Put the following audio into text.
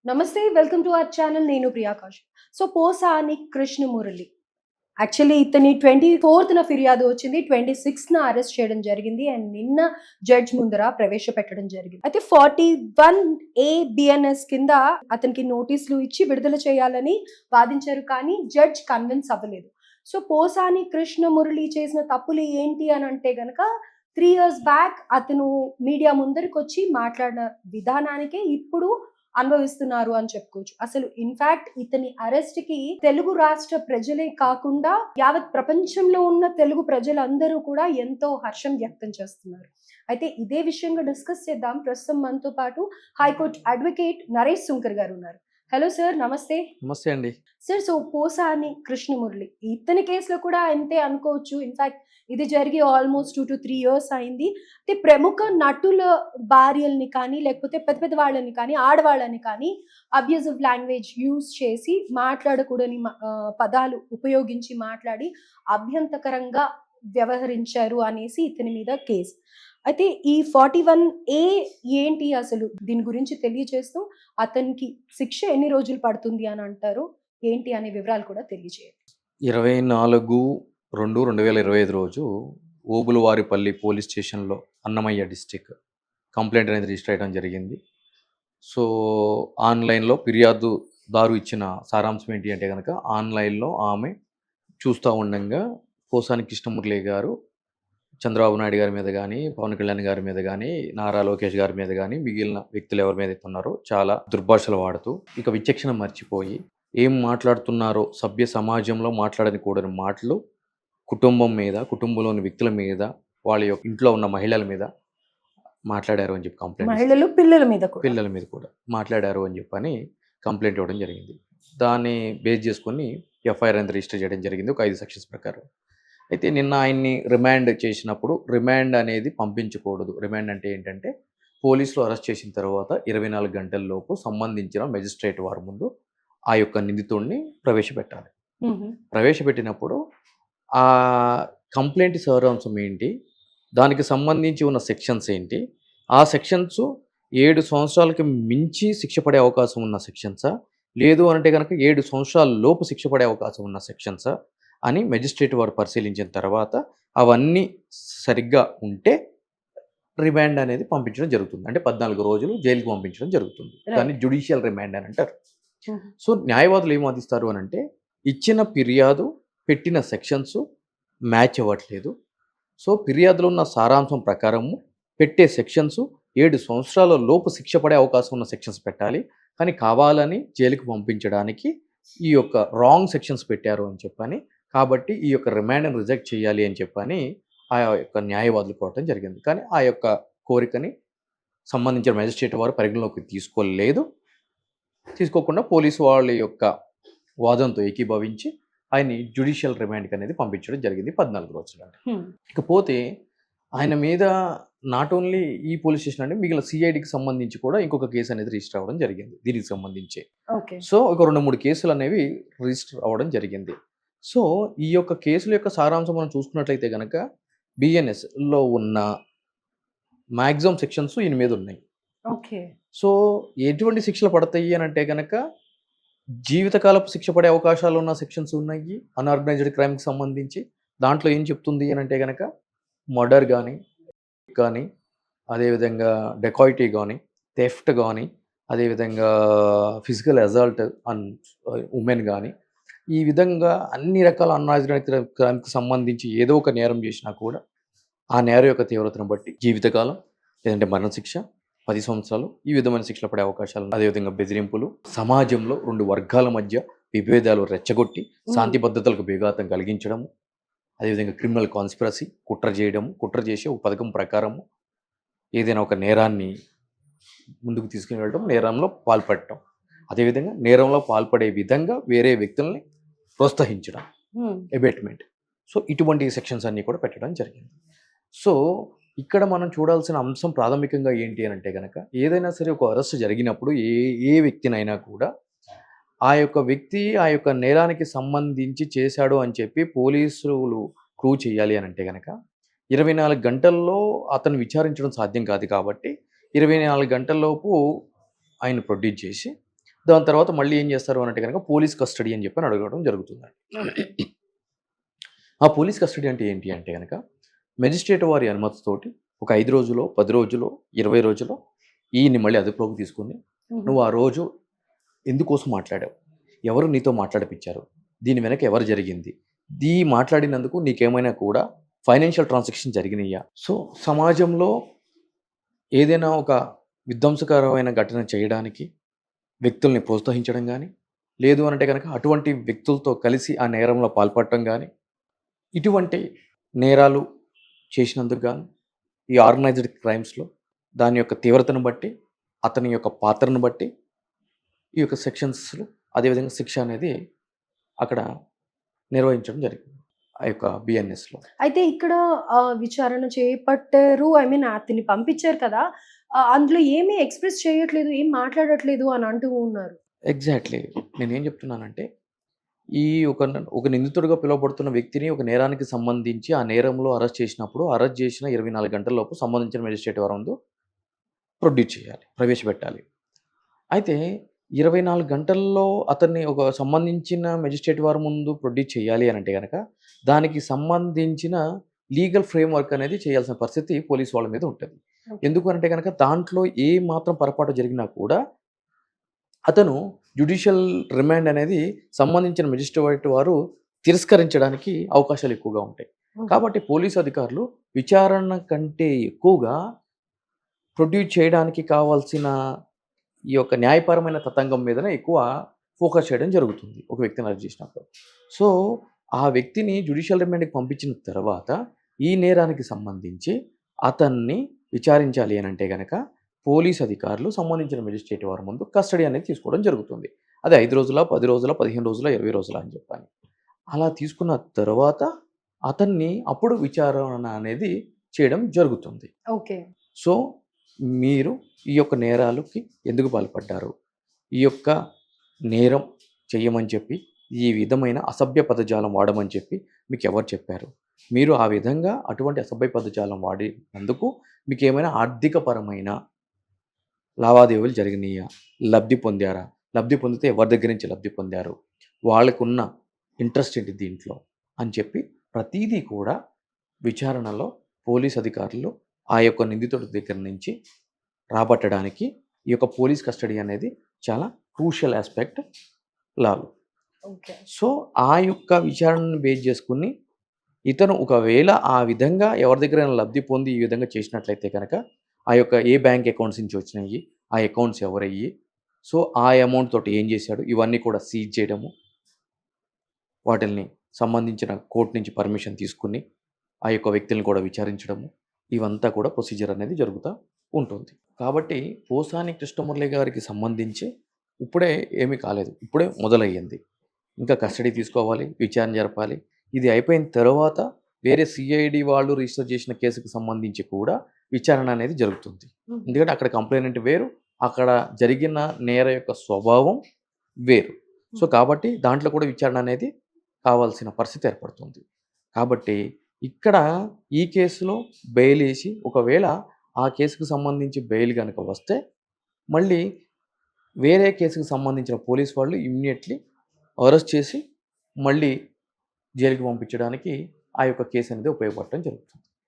నమస్తే welcome to our channel నేను Priya Kaushik. So Posani Krishna Murali actually ఇతని 24న ఫిర్యాదు వచ్చింది. 26న అరెస్ట్ చేయడం జరిగింది అండ్ నిన్న జడ్జ్ ముందర ప్రవేశపెట్టడం జరిగింది. అయితే 41A బిఎన్ఎస్ కింద అతనికి నోటీసులు ఇచ్చి విడుదల చేయాలని వాదించారు కానీ జడ్జ్ కన్విన్స్ అవ్వలేదు. సో పోసాని కృష్ణమురళి చేసిన తప్పులు ఏంటి అని అంటే గనక 3 years బ్యాక్ అతను మీడియా ముందరికి వచ్చి మాట్లాడిన విధానానికే ఇప్పుడు అనుభవిస్తున్నారు అని చెప్పుకోవచ్చు. అసలు ఇన్ఫాక్ట్ ఇతని అరెస్ట్ కి తెలుగు రాష్ట్ర ప్రజలే కాకుండా యావత్ ప్రపంచంలో ఉన్న తెలుగు ప్రజలందరూ కూడా ఎంతో హర్షం వ్యక్తం చేస్తున్నారు. అయితే ఇదే విషయంగా డిస్కస్ చేద్దాం. ప్రస్తుతం మనతో పాటు హైకోర్టు అడ్వకేట్ నరేష్ సుంకర్ గారు ఉన్నారు. హలో సార్, నమస్తే. నమస్తే అండి. సార్, సో పోసాని కృష్ణమురళి ఇతని కేసులో కూడా అంతే అనుకోవచ్చు. ఇన్ఫాక్ట్ ఇది జరిగి ఆల్మోస్ట్ 2 to 3 years అయింది. అయితే ప్రముఖ నటుల భార్యల్ని కానీ లేకపోతే పెద్ద పెద్ద వాళ్ళని కానీ ఆడవాళ్ళని కానీ అబ్యూజివ్ లాంగ్వేజ్ యూజ్ చేసి మాట్లాడకూడని పదాలు ఉపయోగించి మాట్లాడి అభ్యంతకరంగా వ్యవహరించారు అనేసి ఇతని మీద కేసు. అయితే ఈ 41A ఏంటి అసలు దీని గురించి తెలియజేస్తూ అతనికి శిక్ష ఎన్ని రోజులు పడుతుంది అని అంటారు, ఏంటి అనే వివరాలు కూడా తెలియజేయండి. 24/2/2025 రోజు ఓబులవారిపల్లి పోలీస్ స్టేషన్లో అన్నమయ్య డిస్టిక్ కంప్లైంట్ అనేది రిజిస్టర్ అయ్యడం జరిగింది. సో ఆన్లైన్లో ఫిర్యాదుదారు ఇచ్చిన సారాంశం ఏంటి అంటే కనుక ఆన్లైన్లో ఆమె చూస్తూ ఉండగా పోసాని కృష్ణమురళి గారు చంద్రబాబు నాయుడు గారి మీద కానీ, పవన్ కళ్యాణ్ గారి మీద కానీ, నారా లోకేష్ గారి మీద కానీ, మిగిలిన వ్యక్తులు ఎవరి మీద ఉన్నారో చాలా దుర్భాషలు వాడుతూ ఇక విచక్షణ మర్చిపోయి ఏం మాట్లాడుతున్నారో సభ్య సమాజంలో మాట్లాడని కూడని మాటలు కుటుంబం మీద, కుటుంబంలోని వ్యక్తుల మీద, వాళ్ళ యొక్క ఇంట్లో ఉన్న మహిళల మీద మాట్లాడారు అని చెప్పి కంప్లైంట్, పిల్లల మీద కూడా మాట్లాడారు అని చెప్పని కంప్లైంట్ ఇవ్వడం జరిగింది. దాన్ని బేస్ చేసుకొని ఎఫ్ఐఆర్ అనేది రిజిస్టర్ చేయడం జరిగింది ఒక 5 సెక్షన్స్ ప్రకారం. అయితే నిన్న ఆయన్ని రిమాండ్ చేసినప్పుడు రిమాండ్ అనేది పంపించకూడదు. రిమాండ్ అంటే ఏంటంటే పోలీసులు అరెస్ట్ చేసిన తర్వాత 24 గంటల లోపు సంబంధించిన మెజిస్ట్రేట్ వారి ముందు ఆ యొక్క నిందితుడిని ప్రవేశపెట్టాలి. ప్రవేశపెట్టినప్పుడు ఆ కంప్లైంట్ సారాంశం ఏంటి, దానికి సంబంధించి ఉన్న సెక్షన్స్ ఏంటి, ఆ సెక్షన్స్ 7 సంవత్సరాలకి మించి శిక్ష పడే అవకాశం ఉన్న సెక్షన్సా, లేదు అంటే కనుక 7 సంవత్సరాల లోపు శిక్ష పడే అవకాశం ఉన్న సెక్షన్సా అని మెజిస్ట్రేట్ వారు పరిశీలించిన తర్వాత అవన్నీ సరిగ్గా ఉంటే రిమాండ్ అనేది పంపించడం జరుగుతుంది. అంటే 14 రోజులు జైలుకి పంపించడం జరుగుతుంది. దాన్ని జ్యుడిషియల్ రిమాండ్ అని అంటారు. సో న్యాయవాదులు ఏం వాదిస్తారు అని అంటే ఇచ్చిన ఫిర్యాదు పెట్టిన సెక్షన్స్ మ్యాచ్ అవ్వట్లేదు. సో ఫిర్యాదులో ఉన్న సారాంశం ప్రకారము పెట్టే సెక్షన్స్ 7 సంవత్సరాల లోపు శిక్ష పడే అవకాశం ఉన్న సెక్షన్స్ పెట్టాలి, కానీ కావాలని జైలుకి పంపించడానికి ఈ యొక్క రాంగ్ సెక్షన్స్ పెట్టారు అని చెప్పని, కాబట్టి ఈ యొక్క రిమాండ్ని రిజెక్ట్ చేయాలి అని చెప్పని ఆ యొక్క న్యాయవాదులు కోరటం జరిగింది. కానీ ఆ యొక్క కోరికని సంబంధించిన మెజిస్ట్రేట్ వారు పరిగణలోకి తీసుకోకుండా పోలీసు వాళ్ళ యొక్క వాదనతో ఏకీభవించి ఆయన్ని జ్యుడిషియల్ రిమాండ్కి అనేది పంపించడం జరిగింది 14 రోజులు. ఇకపోతే ఆయన మీద నాట్ ఓన్లీ ఈ పోలీస్ స్టేషన్ అంటే మిగిలిన సిఐడికి సంబంధించి కూడా ఇంకొక కేసు అనేది రిజిస్టర్ అవ్వడం జరిగింది దీనికి సంబంధించి. సో ఒక 2-3 కేసులు అనేవి రిజిస్టర్ అవ్వడం జరిగింది. సో ఈ యొక్క కేసుల యొక్క సారాంశం మనం చూసుకున్నట్లయితే కనుక బిఎన్ఎస్లో ఉన్న మ్యాక్సిమం సెక్షన్స్ ఈయన మీద ఉన్నాయి. సో ఎటువంటి శిక్షలు పడతాయి అని అంటే కనుక జీవితకాలపు శిక్ష పడే అవకాశాలు ఉన్న సెక్షన్స్ ఉన్నాయి అన్ఆర్గనైజ్డ్ క్రైమ్కి సంబంధించి. దాంట్లో ఏం చెప్తుంది అని అంటే కనుక మర్డర్ కానీ అదేవిధంగా డెకాయిటీ కానీ, థెఫ్ట్ కానీ, అదేవిధంగా ఫిజికల్ అసాల్ట్ ఆన్ ఉమెన్ కానీ, ఈ విధంగా అన్ని రకాల అన్ఆర్గనైజ్డ్ క్రైమ్కి సంబంధించి ఏదో ఒక నేరం చేసినా కూడా ఆ నేరం యొక్క తీవ్రతను బట్టి జీవితకాలం లేదంటే మరణశిక్ష, 10 సంవత్సరాలు ఈ విధమైన శిక్షలు పడే అవకాశాలు. అదేవిధంగా బెదిరింపులు, సమాజంలో 2 వర్గాల మధ్య విభేదాలు రెచ్చగొట్టి శాంతి భద్రతలకు విఘాతం కలిగించడము, అదేవిధంగా క్రిమినల్ కాన్స్పిరసీ, కుట్ర చేసి ఒక పథకం ప్రకారము ఏదైనా ఒక నేరాన్ని ముందుకు తీసుకుని వెళ్ళడం, నేరంలో పాల్పడటం, అదేవిధంగా నేరంలో పాల్పడే విధంగా వేరే వ్యక్తుల్ని ప్రోత్సహించడం, ఎబేట్మెంట్. సో ఇటువంటి సెక్షన్స్ అన్నీ కూడా పెట్టడం జరిగింది. సో ఇక్కడ మనం చూడాల్సిన అంశం ప్రాథమికంగా ఏంటి అని అంటే కనుక ఏదైనా సరే ఒక అరెస్ట్ జరిగినప్పుడు ఏ వ్యక్తినైనా కూడా ఆ యొక్క వ్యక్తి ఆ యొక్క నేరానికి సంబంధించి చేశాడు అని చెప్పి పోలీసులు ప్రూవ్ చేయాలి అని అంటే కనుక 24 గంటల్లో అతను విచారించడం సాధ్యం కాదు. కాబట్టి 24 గంటల్లోపు ఆయన ప్రొడ్యూస్ చేసి దాని తర్వాత మళ్ళీ ఏం చేస్తారు అనంటే కనుక పోలీస్ కస్టడీ అని చెప్పి అడగడం జరుగుతుంది. ఓకే. ఆ పోలీస్ కస్టడీ అంటే ఏంటి అంటే గనక మెజిస్ట్రేట్ వారి అనుమతితోటి ఒక 5 రోజులో, 10 రోజులో, 20 రోజులో ఈయన్ని మళ్ళీ అదుపులోకి తీసుకొని హుహు. నువ్వు ఆ రోజు ఎందుకోసం మాట్లాడావు? ఎవరు నీతో మాట్లాడిపిచ్చారు? దీని వెనక ఎవరు జరిగింది? మాట్లాడినందుకు నీకేమైనా కూడా ఫైనాన్షియల్ ట్రాన్సాక్షన్ జరిగినాయా? సో, సమాజంలో ఏదైనా ఒక విధ్వంసకరమైన ఘటన చేయడానికి వ్యక్తుల్ని ప్రోత్సహించడం గానీ, లేదు అనంటే గనక అటువంటి వ్యక్తులతో కలిసి ఆ నేరంలో పాల్పడటం గానీ, ఇటువంటి నేరాలు చేసినందుకు గాను ఈ ఆర్గనైజ్డ్ క్రైమ్స్‌లో దాని యొక్క తీవ్రతను బట్టి, అతని యొక్క పాత్రను బట్టి ఈ యొక్క సెక్షన్స్‌లో అదేవిధంగా శిక్ష అనేది అక్కడ నిర్వహించడం జరిగింది. ఆ యొక్క బిఎన్ఎస్‌లో. అయితే ఇక్కడ విచారణ చేపట్టారు. ఐ మీన్ అతన్ని పంపించారు కదా! అందులో ఏమీ ఎక్స్‌ప్రెస్ చేయట్లేదు, ఏం మాట్లాడట్లేదు అని అంటూ ఉన్నారు. ఎగ్జాక్ట్‌లీ. నేనేం చెప్తున్నానంటే, ఈ ఒక నిందితుడిగా పిలువబడుతున్న వ్యక్తిని ఒక నేరానికి సంబంధించి ఆ నేరంలో అరెస్ట్ చేసినప్పుడు, అరెస్ట్ చేసిన 24 గంటలలోపు సంబంధించిన మేజిస్ట్రేట్ వారి ముందు ప్రొడ్యూస్ చేయాలి. ప్రవేశపెట్టాలి. అయితే 24 గంటల్లో అతన్ని ఒక సంబంధించిన మేజిస్ట్రేట్ వారి ముందు ప్రొడ్యూస్ చేయాలి అనంటే గనక, దానికి సంబంధించిన లీగల్ ఫ్రేమ్‌వర్క్ అనేది చేయాల్సిన పరిస్థితి పోలీస్ వాళ్ళ మీద ఉంటది. ఓకే. ఎందుకు అనంటే గనక దాంట్లో ఏ మాత్రం పొరపాటు జరిగినా కూడా అతను జ్యుడిషియల్ రిమాండ్ అనేది సంబంధించిన మేజిస్ట్రేట్ వారు తిరస్కరించడానికి అవకాశాలు ఎక్కువగా ఉంటాయి. ఓకే. కాబట్టి పోలీసు అధికారులు విచారణ కంటే ఎక్కువగా ప్రొడ్యూస్ చేయడానికి కావాల్సిన ఈ యొక్క న్యాయపరమైన తతంగం మీదనే ఎక్కువ ఫోకస్ చేయడం జరుగుతుంది ఒక వ్యక్తిని అరెస్ట్ చేసినప్పుడు. సో, ఆ వ్యక్తిని జ్యుడిషియల్ రిమాండ్‌కి పంపించిన తర్వాత ఈ నేరానికి సంబంధించి అతన్ని విచారించాలి అనంటే గనక పోలీస్ అధికారులు సంబంధించిన మేజిస్ట్రేట్ వారి ముందు కస్టడీ అనేది తీసుకోవడం జరుగుతుంది. అది 5 రోజులా, 10 రోజులా, 15 రోజులా, 20 రోజులా అని చెప్పని. అలా తీసుకున్న తర్వాత అతన్ని అప్పుడు విచారణ అనేది చేయడం జరుగుతుంది. ఓకే. సో, మీరు ఈ యొక్క నేరాలకి ఎందుకు పాల్పడ్డారు? ఈ యొక్క నేరం చెయ్యమని చెప్పి, ఈ విధమైన అసభ్య పదజాలం వాడమని చెప్పి మీకెవరు చెప్పారు? మీరు ఆ విధంగా అటువంటి అసభ్య పదజాలం వాడినందుకు మీకేమైనా ఆర్థికపరమైన లావాదేవీలు జరిగినాయా? లబ్ధి పొందారా? లబ్ధి పొందితే ఎవరి దగ్గర నుంచి లబ్ధి పొందారు? వాళ్ళకున్న ఇంట్రెస్ట్ ఏంటి దీంట్లో? అని చెప్పి ప్రతీదీ కూడా విచారణలో పోలీస్ అధికారులు ఆ యొక్క నిందితుడి దగ్గర నుంచి రాబట్టడానికి ఈ యొక్క పోలీస్ కస్టడీ అనేది చాలా క్రూషియల్ యాస్పెక్ట్ లాలో. ఓకే. సో, ఆ యొక్క విచారణను బేస్ చేసుకొని ఇతను ఒకవేళ ఆ విధంగా ఎవరి దగ్గరైనా లబ్ధి పొంది ఈ విధంగా చేసినట్లయితే కనుక ఆ యొక్క ఏ బ్యాంక్ అకౌంట్స్ నుంచి వచ్చినాయి, ఆ అకౌంట్స్ ఎవరయ్యి, సో, ఆ అమౌంట్ తోటి ఏం చేశాడు, ఇవన్నీ కూడా సీజ్ చేయడము, వాటిల్ని సంబంధించిన కోర్ట్ నుంచి పర్మిషన్ తీసుకొని ఆ యొక్క వ్యక్తులను కూడా విచారించడము, ఇవంతా కూడా ప్రొసీజర్ అనేది జరుగుతూ ఉంటుంది. కాబట్టి పోసాని కృష్ణమురళి గారికి సంబంధించి ఇప్పుడే ఏమీ కాలేదు. ఇప్పుడే మొదలయ్యింది. ఇంకా కస్టడీ తీసుకోవాలి, విచారణ జరపాలి. ఇది అయిపోయిన తర్వాత వేరే సిఐడి వాళ్ళు రిజిస్టర్ చేసిన కేసుకు సంబంధించి కూడా విచారణ అనేది జరుగుతుంది. హుహు. ఎందుకంటే అక్కడ కంప్లైనెంట్ వేరు, అక్కడ జరిగిన నేర యొక్క స్వభావం వేరు. సో, కాబట్టి దాంట్లో కూడా విచారణ అనేది కావాల్సిన పరిస్థితి ఏర్పడుతుంది. కాబట్టి ఇక్కడ ఈ కేసులో బెయిల్ ఏసి ఒకవేళ ఆ కేసుకు సంబంధించి బెయిల్ గనుక వస్తే మళ్ళీ వేరే కేసుకు సంబంధించిన పోలీస్ వాళ్ళు ఇమ్మీడియేట్‌లీ అరెస్ట్ చేసి మళ్ళీ జైలుకి పంపించడానికి ఆ యొక్క కేసు అనేది ఉపయోగపడటం జరుగుతుంది.